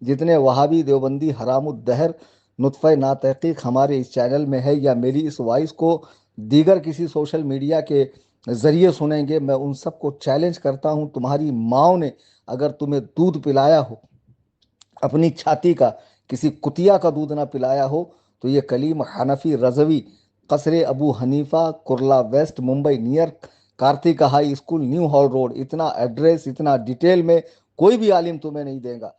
جتنے وہابی دیوبندی حرام الدہر نطفہ ناتحقیق ہمارے اس چینل میں ہے یا میری اس وائس کو دیگر کسی سوشل میڈیا کے ذریعے سنیں گے، میں ان سب کو چیلنج کرتا ہوں، تمہاری ماؤں نے اگر تمہیں دودھ پلایا ہو اپنی چھاتی کا، کسی کتیا کا دودھ نہ پلایا ہو، تو یہ کلیم Hanfi Rizvi, Qasr Abu Hanifa, Kurla west, Mumbai near Karthika high school, new hall road, اتنا ایڈریس اتنا ڈیٹیل میں کوئی بھی عالم تمہیں نہیں دے گا۔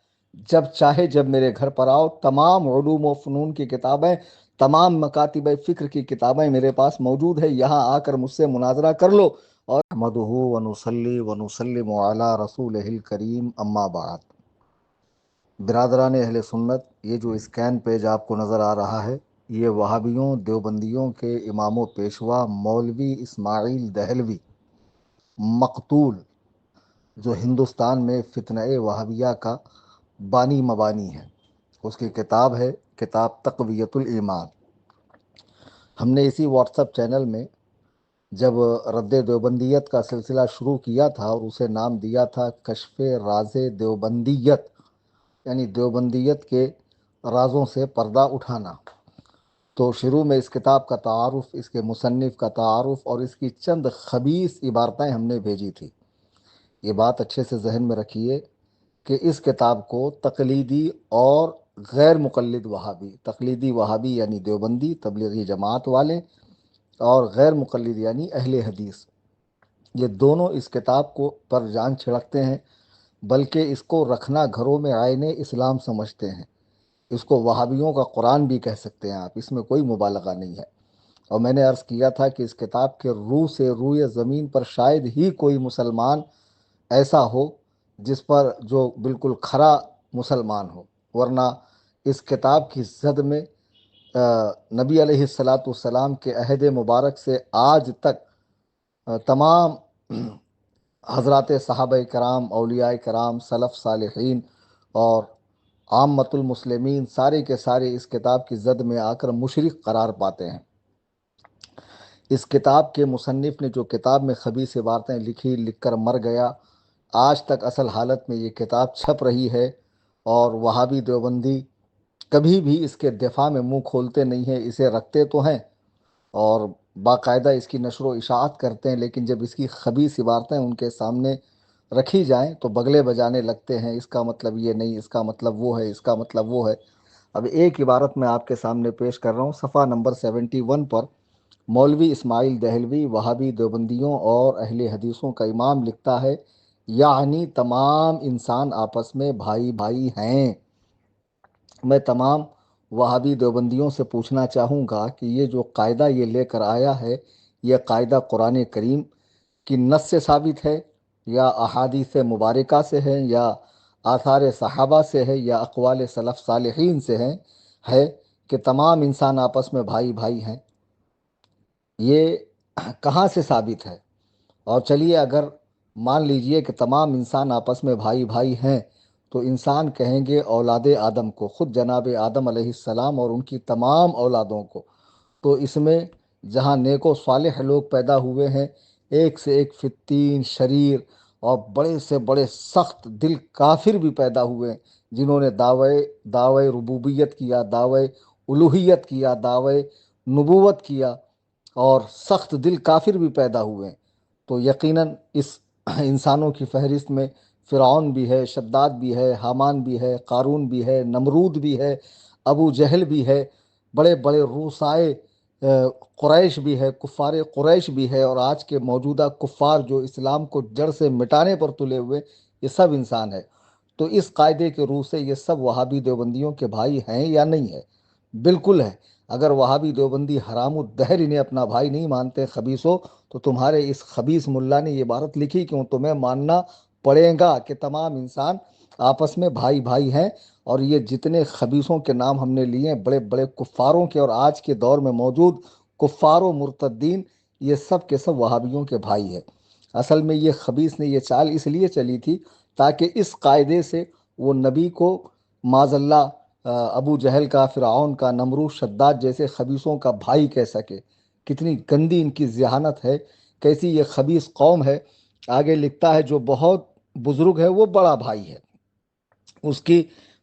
جب چاہے جب میرے گھر پر آؤ، تمام علوم و فنون کی کتابیں، تمام مکاتب فکر کی کتابیں میرے پاس موجود ہے، یہاں آ کر مجھ سے مناظرہ کر لو۔ اور احمدہ ونصلی ونسلم علی رسولہ الکریم، اما بعد۔ برادران اہل سنت، یہ جو اسکین پیج آپ کو نظر آ رہا ہے، یہ وہابیوں دیوبندیوں کے امام و پیشوا مولوی اسماعیل دہلوی مقتول، جو ہندوستان میں فتنہ وہابیہ کا بانی مبانی ہے، اس کی کتاب ہے کتاب تقویت الایمان۔ ہم نے اسی واٹس ایپ چینل میں جب رد دیوبندیت کا سلسلہ شروع کیا تھا اور اسے نام دیا تھا کشف راز دیوبندیت، یعنی دیوبندیت کے رازوں سے پردہ اٹھانا، تو شروع میں اس کتاب کا تعارف، اس کے مصنف کا تعارف اور اس کی چند خبیث عبارتیں ہم نے بھیجی تھی۔ یہ بات اچھے سے ذہن میں رکھیے کہ اس کتاب کو تقلیدی اور غیر مقلد وہابی، تقلیدی وہابی یعنی دیوبندی تبلیغی جماعت والے، اور غیر مقلد یعنی اہل حدیث، یہ دونوں اس کتاب کو پر جان چھڑکتے ہیں، بلکہ اس کو رکھنا گھروں میں آئین اسلام سمجھتے ہیں۔ اس کو وہابیوں کا قرآن بھی کہہ سکتے ہیں آپ، اس میں کوئی مبالغہ نہیں ہے۔ اور میں نے عرض کیا تھا کہ اس کتاب کے روح سے روئے زمین پر شاید ہی کوئی مسلمان ایسا ہو جس پر جو بالکل کھرا مسلمان ہو، ورنہ اس کتاب کی زد میں نبی علیہ الصلاۃ والسلام کے عہد مبارک سے آج تک تمام حضرات صحابہ کرام، اولیاء کرام، سلف صالحین اور عامت المسلمین سارے کے سارے اس کتاب کی زد میں آ کر مشرک قرار پاتے ہیں۔ اس کتاب کے مصنف نے جو کتاب میں خبیث عبارتیں لکھی، لکھ کر مر گیا، آج تک اصل حالت میں یہ کتاب چھپ رہی ہے، اور وہابی دیوبندی کبھی بھی اس کے دفاع میں منہ کھولتے نہیں ہیں، اسے رکھتے تو ہیں اور باقاعدہ اس کی نشر و اشاعت کرتے ہیں، لیکن جب اس کی خبیث عبارتیں ان کے سامنے رکھی جائیں تو بگلے بجانے لگتے ہیں، اس کا مطلب یہ نہیں، اس کا مطلب وہ ہے، اس کا مطلب وہ ہے۔ اب ایک عبارت میں آپ کے سامنے پیش کر رہا ہوں، صفحہ نمبر 71 پر مولوی اسماعیل دہلوی وہابی دیوبندیوں اور اہل حدیثوں کا امام لکھتا ہے، یعنی تمام انسان آپس میں بھائی بھائی ہیں۔ میں تمام وہابی دیوبندیوں سے پوچھنا چاہوں گا کہ یہ جو قاعدہ یہ لے کر آیا ہے، یہ قاعدہ قرآن کریم کی نص سے ثابت ہے یا احادیث مبارکہ سے ہے یا آثار صحابہ سے ہے یا اقوال سلف صالحین سے ہے کہ تمام انسان آپس میں بھائی بھائی ہیں؟ یہ کہاں سے ثابت ہے؟ اور چلیے اگر مان لیجئے کہ تمام انسان آپس میں بھائی بھائی ہیں، تو انسان کہیں گے اولاد آدم کو، خود جناب آدم علیہ السلام اور ان کی تمام اولادوں کو، تو اس میں جہاں نیک و صالح لوگ پیدا ہوئے ہیں، ایک سے ایک فتین شریر اور بڑے سے بڑے سخت دل کافر بھی پیدا ہوئے ہیں، جنہوں نے دعوی ربوبیت کیا، دعوی الوہیت کیا، دعوی نبوت کیا، اور سخت دل کافر بھی پیدا ہوئے ہیں۔ تو یقیناً اس انسانوں کی فہرست میں فرعون بھی ہے، شداد بھی ہے، حامان بھی ہے، قارون بھی ہے، نمرود بھی ہے، ابو جہل بھی ہے، بڑے بڑے روسائے قریش بھی ہے، کفار قریش بھی ہے، اور آج کے موجودہ کفار جو اسلام کو جڑ سے مٹانے پر تلے ہوئے، یہ سب انسان ہے۔ تو اس قاعدے کے روح سے یہ سب وہابی دیوبندیوں کے بھائی ہیں یا نہیں ہے؟ بالکل ہے۔ اگر وہابی دیوبندی حرام الدہر انہیں اپنا بھائی نہیں مانتے خبیثوں، تو تمہارے اس خبیث ملا نے یہ عبارت لکھی کیوں؟ تمہیں ماننا پڑے گا کہ تمام انسان آپس میں بھائی بھائی ہیں، اور یہ جتنے خبیثوں کے نام ہم نے لیے ہیں، بڑے بڑے کفاروں کے اور آج کے دور میں موجود کفار و مرتدین، یہ سب کے سب وہابیوں کے بھائی ہیں۔ اصل میں یہ خبیث نے یہ چال اس لیے چلی تھی تاکہ اس قاعدے سے وہ نبی کو معاذ اللہ ابو جہل کا، فرعون کا، نمرود، شداد جیسے خبیثوں کا بھائی کہہ سکے۔ کتنی گندی ان کی ذہانت ہے، کیسی یہ خبیث قوم ہے۔ آگے لکھتا ہے جو بہت بزرگ ہے وہ بڑا بھائی ہے، اس کی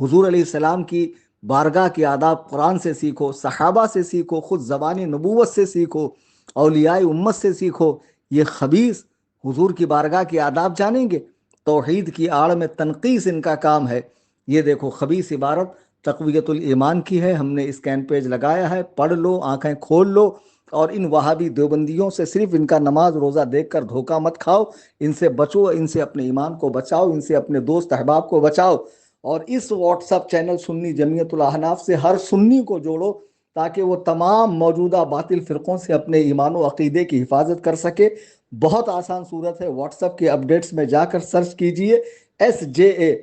حضور علیہ السلام کی بارگاہ کے آداب قرآن سے سیکھو، صحابہ سے سیکھو، خود زبان نبوت سے سیکھو، اولیاء امت سے سیکھو۔ یہ خبیث حضور کی بارگاہ کے آداب جانیں گے؟ توحید کی آڑ میں تنقیص ان کا کام ہے۔ یہ دیکھو خبیث عبارت تقویت الایمان کی ہے، ہم نے اسکین پیج لگایا ہے، پڑھ لو، آنکھیں کھول لو، اور ان وہابی دیوبندیوں سے صرف ان کا نماز روزہ دیکھ کر دھوکہ مت کھاؤ، ان سے بچو، ان سے اپنے ایمان کو بچاؤ، ان سے اپنے دوست احباب کو بچاؤ، اور اس واٹس ایپ چینل سنی جمعیت الاحناف سے ہر سنی کو جوڑو تاکہ وہ تمام موجودہ باطل فرقوں سے اپنے ایمان و عقیدے کی حفاظت کر سکے۔ بہت آسان صورت ہے، واٹس ایپ کے اپڈیٹس میں جا کر سرچ کیجئے SJA،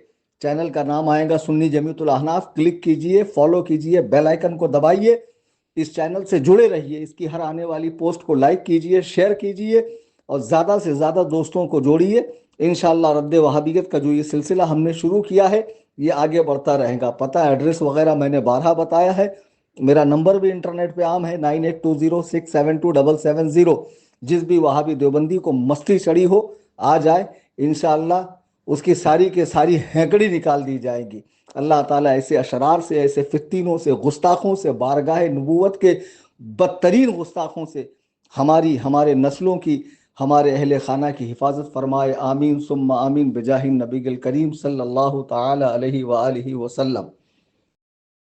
چینل کا نام آئے گا سنی جمعیت الاحناف، کلک کیجئے، فالو کیجئے، بیل آئیکن کو دبائیے، اس چینل سے جڑے رہیے، اس کی ہر آنے والی پوسٹ کو لائک کیجئے، شیئر کیجئے، اور زیادہ سے زیادہ دوستوں کو جوڑیے۔ انشاءاللہ رد وہابیت کا جو یہ سلسلہ ہم نے شروع کیا ہے یہ آگے بڑھتا رہے گا۔ پتہ ایڈریس وغیرہ میں نے بارہا بتایا ہے، میرا نمبر بھی انٹرنیٹ پہ عام ہے 9820672770۔ جس بھی وہابی دیوبندی کو مستی چڑھی ہو آ جائے، انشاءاللہ اس کی ساری کے ساری ہینکڑی نکال دی جائے گی۔ اللہ تعالیٰ ایسے اشرار سے، ایسے فتینوں سے، گستاخوں سے، بارگاہ نبوت کے بدترین گستاخوں سے ہمارے نسلوں کی، ہمارے اہل خانہ کی حفاظت فرمائے۔ آمین ثم آمین بجاہ النبی الکریم صلی اللہ تعالی علیہ وآلہ وسلم۔